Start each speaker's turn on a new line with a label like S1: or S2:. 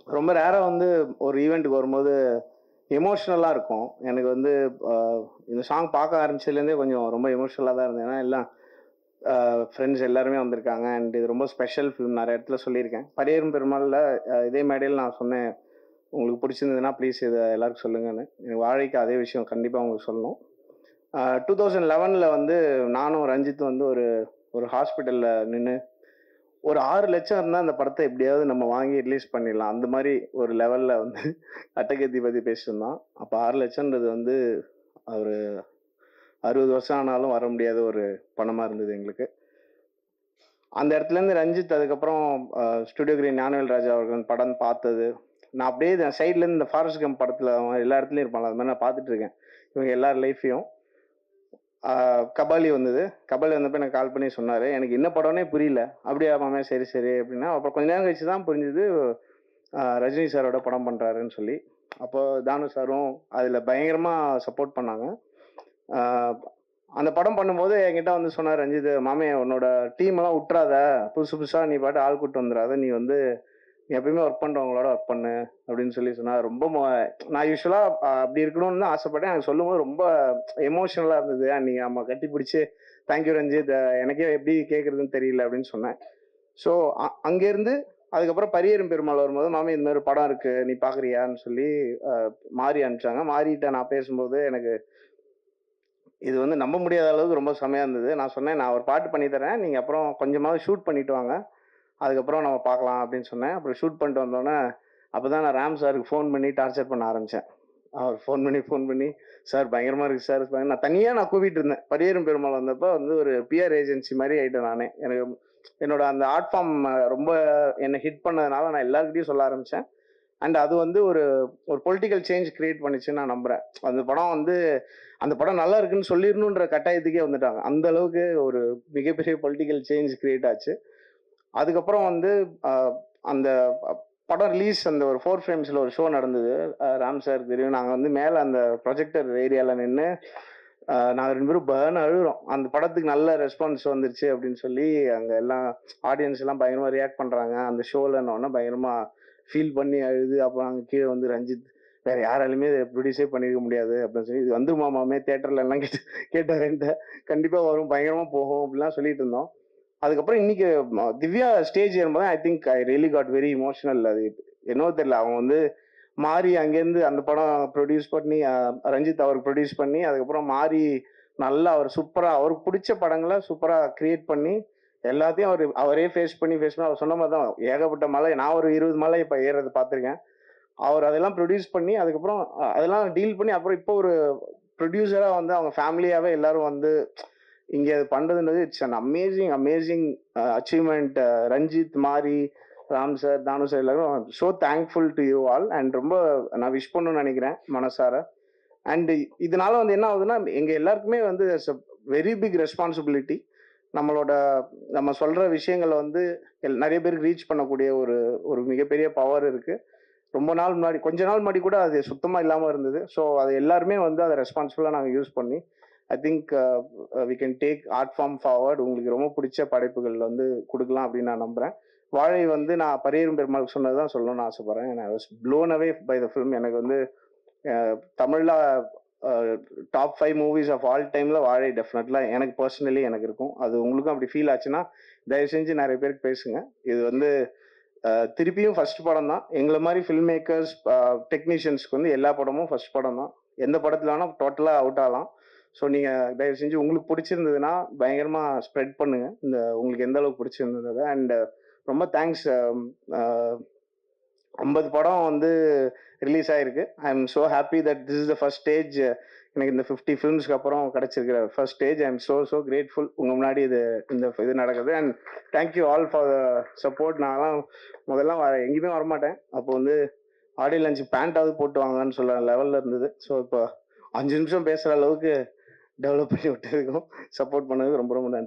S1: ரொம்ப ரேரா வந்து ஒரு ஈவென்ட்டுக்கு வரும்போது எமோஷனலா இருக்கும். எனக்கு வந்து அ இந்த சாங் பார்க்க ஆரம்பிச்சதுலேருந்தே கொஞ்சம் ரொம்ப எமோஷனலா தான் இருந்தேன். ஏன்னா எல்லாம் ஃப்ரெண்ட்ஸ் எல்லாருமே வந்திருக்காங்க. அண்ட் இது ரொம்ப ஸ்பெஷல் ஃபிலிம். நெறைய இடத்துல சொல்லியிருக்கேன். பரியேறும் பெருமாள்ல இதே மேடையில நான் சொன்னேன், உங்களுக்கு பிடிச்சிருந்ததுன்னா ப்ளீஸ் இத எல்லாருக்கும் சொல்லுங்கன்னு. எனக்கு வாழைக்கு அதே விஷயம் கண்டிப்பா உங்களுக்கு சொல்லணும். 2011ல வந்து நானும் ரஞ்சித்தும் வந்து ஒரு ஒரு ஹாஸ்பிட்டல்ல நின்னு ஒரு 6,00,000 இருந்தா அந்த படத்த எப்படியாவது நம்ம வாங்கி ரிலீஸ் பண்ணிடலாம். அந்த மாரி ஒரு லெவல்ல வந்து அட்டகத்தி பத்தி பேசியிருந்தோம். அப்ப 6,00,000ன்றது வந்து ஒரு 60 வருஷம் ஆனாலும் வர முடியாத ஒரு பணமா இருந்தது எங்களுக்கு. அந்த இடத்துலேருந்து ரஞ்சித் அதுக்கப்புறம் ஸ்டுடியோ கிரீன் ஞானவேல் ராஜா அவர்கள் படம் பார்த்தது. நான் அப்படியே சைட்லேருந்து இந்த ஃபாரஸ்ட் கம்ப் படத்துல அவன் எல்லா இடத்துலயும் இருப்பான்ல, அது மாரி நான் பார்த்துட்டு இருக்கேன். இவங்க எல்லார் லைஃப்பையும். கபாலி வந்தது. கபாலி வந்தப்ப எனக்கு கால் பண்ணி சொன்னாரு. எனக்கு என்ன படம்னே புரியல. "அப்படியா மாமே, சரி, சரி" அப்படின்னா, அப்புறம் கொஞ்ச நேரம் கழிச்சு தான் புரிஞ்சுது, ரஜினி சாரோட படம் பண்றாருன்னு சொல்லி. அப்போ தானு சாரும் அதுல பயங்கரமா சப்போர்ட் பண்ணாங்க. ஆ அந்த படம் பண்ணும்போது என்கிட்ட வந்து சொன்னாரு ரஞ்சித், "மாமே உன்னோட டீம்லாம் உட்றாத. புதுசு புதுசா நீ பாட்டு ஆள் கூட்டு வந்துராத. நீ வந்து நீ எப்பயுமே ஒர்க் பண்றவங்களோட ஒர்க் பண்ணு" அப்படின்னு சொல்லி சொன்னாரு. ரொம்ப நான் யூசுவலா அப்படி இருக்கணும்னு தான் ஆசைப்பட்டேன். எனக்கு சொல்லும்போது ரொம்ப எமோஷனலா இருந்தது. அன்னைக்கு நம்ம கட்டிப்பிடிச்சு, "தேங்க் யூ ரஞ்சித். எனக்கே எப்படி கேட்கறதுன்னு தெரியல" அப்படின்னு சொன்னேன். ஸோ அங்கேருந்து அதுக்கப்புறம் பரியேறும் பெருமாள் வரும்போது, "மாமி இந்த மாரி ஒரு படம் இருக்கு. நீ பார்க்குறியான்னு?" சொல்லி அ மாரி அனுப்பிச்சாங்க. மாரிட்ட நான் பேசும்போது எனக்கு இது வந்து நம்ப முடியாத அளவுக்கு ரொம்ப செம்மையா இருந்தது. நான் சொன்னேன், "நான் ஒரு பாட்டு பண்ணி தரேன். நீங்க அப்புறம் கொஞ்சமாவது ஷூட் பண்ணிட்டு வாங்க. அதுக்கப்புறம் நம்ம பார்க்கலாம்" அப்படின்னு சொன்னேன். அப்புறம் ஷூட் பண்ணிட்டு வந்தோனே, அப்பதான் நான் ராம் சாருக்கு ஃபோன் பண்ணி டார்ச்சர் பண்ண ஆரம்பிச்சேன். அவர் ஃபோன் பண்ணி, "சார் பயங்கரமா இருக்கு சார்." நான் கூவிட்டு இருந்தேன். பரியேறும் பெருமாள் வந்தப்ப வந்து ஒரு பிஆர் ஏஜென்சி மாரி ஆயிட்டேன் நானே. எனக்கு என்னோட அந்த ஆர்ட் ஃபார்ம் ரொம்ப என்ன ஹிட் பண்ணதுனால நான் எல்லார்கிட்டயும் சொல்ல ஆரம்பிச்சேன். அண்ட் அது வந்து ஒரு ஒரு பொலிட்டிக்கல் சேஞ்ச் கிரியேட் பண்ணுச்சுன்னு நான் நம்புறேன். அந்த படம் வந்து அந்த படம் நல்லா இருக்குன்னு சொல்லிரணுன்ற கட்டாயத்துக்கே வந்துட்டாங்க. அந்த அளவுக்கு ஒரு மிகப்பெரிய பொலிட்டிக்கல் சேஞ்ச் கிரியேட் ஆச்சு. அதுக்கப்புறம் வந்து அ அந்த படம் ரிலீஸ் அந்த ஒரு 4 ஃப்ரேம்ஸ்ல ஒரு ஷோ நடந்தது. ராம் சார் தெரியும். நாங்க வந்து மேல அந்த ப்ரொஜெக்டர் ஏரியால நின்னு நாங்க 2 பேரும் பர்ன்னு அழுறோம். அந்த படத்துக்கு நல்ல ரெஸ்பான்ஸ் வந்துருச்சு அப்படின்னு சொல்லி, அங்க எல்லாம் ஆடியன்ஸ் எல்லாம் பயங்கரமா ரியாக்ட் பண்றாங்க. அந்த ஷோலன்னோன பயங்கரமா ஃபீல் பண்ணி அழுது, அப்புறம் அங்க கீழ வந்து ரஞ்சித், "வேற யாராலுமே இத ப்ரொடியூஸே பண்ணியிருக்க முடியாது" அப்படின்னு சொல்லி, "இது வந்துருமா மாமே தியேட்டர்ல எல்லாம்" கேட்டாரு என்ட்ட. "கண்டிப்பா வரும். பயங்கரமா போகும்" அப்படிலாம் சொல்லிட்டு இருந்தோம். அதுக்கப்புறம் இன்னைக்கு திவ்யா ஸ்டேஜ் ஏறும்போது I think I really got very emotional. அது என்னவோ தெரியல. அவங்க வந்து மாறி அங்கேருந்து அந்த படம் ப்ரொடியூஸ் பண்ணி ரஞ்சித் அவருக்கு ப்ரொடியூஸ் பண்ணி, அதுக்கப்புறம் மாறி நல்லா அவர் சூப்பரா அவருக்கு பிடிச்ச படங்கள சூப்பரா கிரியேட் பண்ணி, எல்லாத்தையும் அவரே ஃபேஸ் பண்ணி அவர் சொன்ன மாரி தான் ஏகப்பட்ட மலை. நான் ஒரு 20 மலை இப்ப ஏறுறத பார்த்துருக்கேன். அவர் அதெல்லாம் ப்ரொடியூஸ் பண்ணி, அதுக்கப்புறம் அதெல்லாம் டீல் பண்ணி, அப்புறம் இப்போ ஒரு ப்ரொடியூசரா வந்து அவங்க ஃபேமிலியாவே எல்லாரும் வந்து இங்க அது பண்றதுன்றது it's an amazing amazing achievement. Ranjith, Mari, Ram sir, Thanu sir எல்லாரும் so thankful to you all. And ரொம்ப நான் விஷ் பண்ணணும்னு நினைக்கிறேன் மனசார. அண்ட் இதனால வந்து என்ன ஆகுதுன்னா, எங்க எல்லாருக்குமே வந்து வெரி பிக் ரெஸ்பான்சிபிலிட்டி. நம்மளோட நம்ம சொல்ற விஷயங்கள வந்து நிறைய பேருக்கு ரீச் பண்ணக்கூடிய ஒரு ஒரு மிகப்பெரிய பவர் இருக்கு. ரொம்ப நாள் முன்னாடி கொஞ்ச நாள் முன்னாடி கூட அது சுத்தமா இல்லாம இருந்தது. ஸோ அது எல்லாருமே வந்து அதை ரெஸ்பான்சிபிளா நாங்க யூஸ் பண்ணி I think we can take art form forward. உங்களுக்கு ரொம்ப பிடிச்ச படைப்புகள் வந்து கொடுக்கலாம் அப்படின்னு நான் நம்புறேன். வாழை வந்து நான் பரியேறும் பெருமாளுக்கு சொன்னதுதான் சொல்லணும்னு ஆசைப்படுறேன். I was blown away by the film. எனக்கு வந்து தமிழ்ல டாப் 5 மூவிஸ் ஆஃப் ஆல் டைம்ல வாழை டெஃபினெட்லா எனக்கு பர்சனலி எனக்கு இருக்கும். அது உங்களுக்கும் அப்படி ஃபீல் ஆச்சுன்னா தயவு செஞ்சு நிறைய பேருக்கு பேசுங்க. இது வந்து திருப்பியும் ஃபர்ஸ்ட் படம் தான். எங்களை மாதிரி ஃபில்ம் மேக்கர்ஸ், டெக்னீஷியன்ஸ்க்கு வந்து எல்லா படமும் ஃபர்ஸ்ட் படம் தான். எந்த படத்துல வேணா டோட்டலா அவுட் ஆகலாம். ஸோ நீங்க தயவு செஞ்சு உங்களுக்கு பிடிச்சிருந்ததுன்னா பயங்கரமா ஸ்ப்ரெட் பண்ணுங்க. இந்த உங்களுக்கு எந்த அளவுக்கு பிடிச்சிருந்தது. அண்ட் ரொம்ப தேங்க்ஸ். 50 படம் வந்து ரிலீஸ் ஆயிருக்கு. I am so happy that this is the first stage. எனக்கு இந்த 50 ஃபிலிம்ஸ்க்கு அப்புறம் கிடைச்சிருக்கிற first stage. I am so grateful. உங்க முன்னாடி இது நடக்குது. And thank you all for the support. நான்லாம் முதல்ல எங்கேயுமே வரமாட்டேன். அப்போ வந்து ஆடியோ லஞ்ச் பேண்டாவது போட்டு வாங்கன்னு சொல்ற லெவல்ல இருந்தது. ஸோ இப்போ 5 நிமிஷம் பேசுற அளவுக்கு டெவலப் பண்ணி விட்டதுக்கும் சப்போர்ட் பண்ணதுக்கு ரொம்ப ரொம்ப நன்றி.